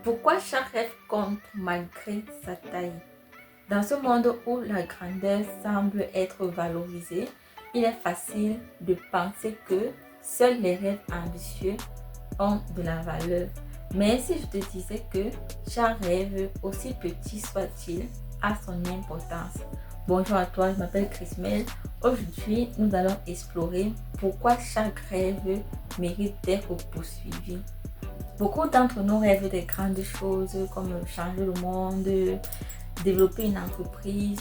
Pourquoi chaque rêve compte malgré sa taille? Dans ce monde où la grandeur semble être valorisée, il est facile de penser que seuls les rêves ambitieux ont de la valeur. Mais si je te disais que chaque rêve, aussi petit soit-il, a son importance. Bonjour à toi, je m'appelle Chrismel. Aujourd'hui, nous allons explorer pourquoi chaque rêve mérite d'être poursuivi. Beaucoup d'entre nous rêvent des grandes choses comme changer le monde, développer une entreprise,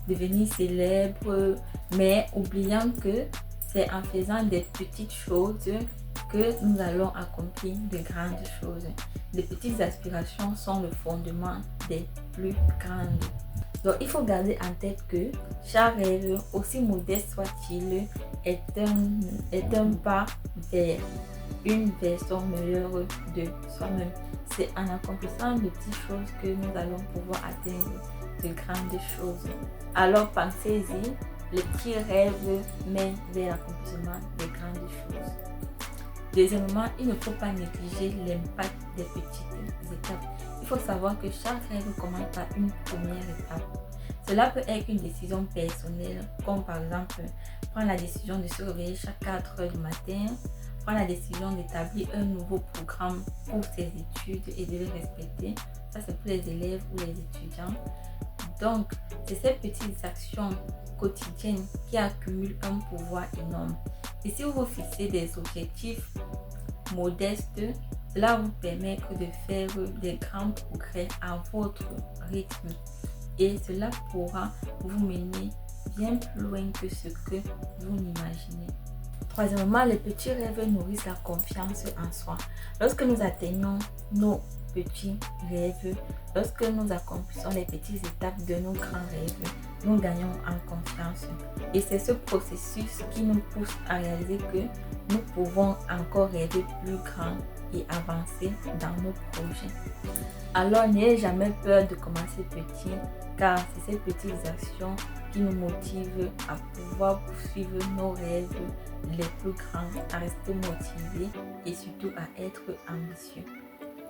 devenir célèbre, mais oubliant que c'est en faisant des petites choses que nous allons accomplir de grandes choses. Les petites aspirations sont le fondement des plus grandes. Donc il faut garder en tête que chaque rêve, aussi modeste soit-il, est un pas vers une version meilleure de soi-même. C'est en accomplissant de petites choses que nous allons pouvoir atteindre de grandes choses. Alors pensez-y, les petits rêves mènent vers l'accomplissement des grandes choses. Deuxièmement, il ne faut pas négliger l'impact des petites étapes. Il faut savoir que chaque rêve commence par une première étape. Cela peut être une décision personnelle, comme par exemple prendre la décision de se réveiller chaque 4 heures du matin, prendre la décision d'établir un nouveau programme pour ses études et de le respecter. Ça, c'est pour les élèves ou les étudiants. Donc, c'est ces petites actions quotidiennes qui accumulent un pouvoir énorme. Et si vous vous fixez des objectifs modestes, cela vous permettre de faire des grands progrès à votre rythme. Et cela pourra vous mener bien plus loin que ce que vous n'imaginez. Troisièmement, les petits rêves nourrissent la confiance en soi. Lorsque nous atteignons nos petits rêves, lorsque nous accomplissons les petites étapes de nos grands rêves, nous gagnons en confiance. Et c'est ce processus qui nous pousse à réaliser que nous pouvons encore rêver plus grand et avancer dans nos projets. Alors n'ayez jamais peur de commencer petit, car c'est ces petites actions qui nous motivent à pouvoir poursuivre nos rêves les plus grands, à rester motivés et surtout à être ambitieux.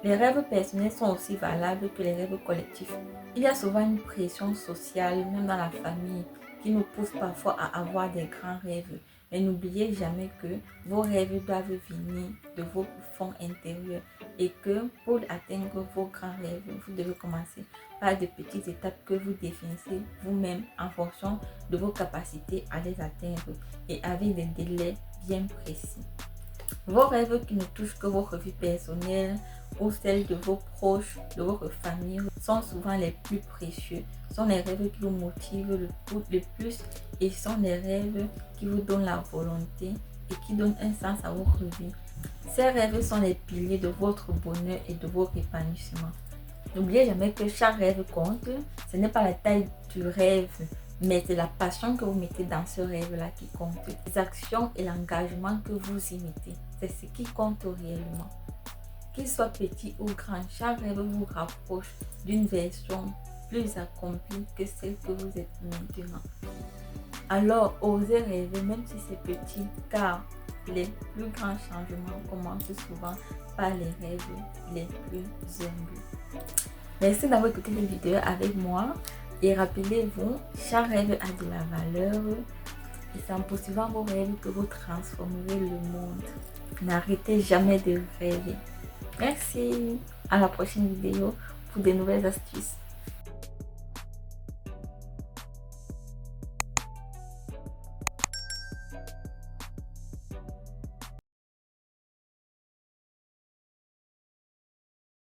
Les rêves personnels sont aussi valables que les rêves collectifs. Il y a souvent une pression sociale, même dans la famille, qui nous pousse parfois à avoir des grands rêves. Mais n'oubliez jamais que vos rêves doivent venir de vos fonds intérieurs et que pour atteindre vos grands rêves, vous devez commencer par de petites étapes que vous définissez vous-même en fonction de vos capacités à les atteindre et avec des délais bien précis. Vos rêves qui ne touchent que votre vie personnelle ou celle de vos proches, de votre famille, sont souvent les plus précieux. Sont les rêves qui vous motivent le plus et sont les rêves qui vous donnent la volonté et qui donnent un sens à votre vie. Ces rêves sont les piliers de votre bonheur et de votre épanouissement. N'oubliez jamais que chaque rêve compte. Ce n'est pas la taille du rêve, mais c'est la passion que vous mettez dans ce rêve-là qui compte. Les actions et l'engagement que vous y mettez, c'est ce qui compte réellement. Qu'il soit petit ou grand, chaque rêve vous rapproche d'une version plus accomplie que celle que vous êtes maintenant. Alors, osez rêver même si c'est petit, car les plus grands changements commencent souvent par les rêves les plus humbles. Merci d'avoir écouté cette vidéo avec moi. Et rappelez-vous, chaque rêve a de la valeur et c'est en poursuivant vos rêves que vous transformerez le monde. N'arrêtez jamais de rêver. Merci. À la prochaine vidéo pour de nouvelles astuces.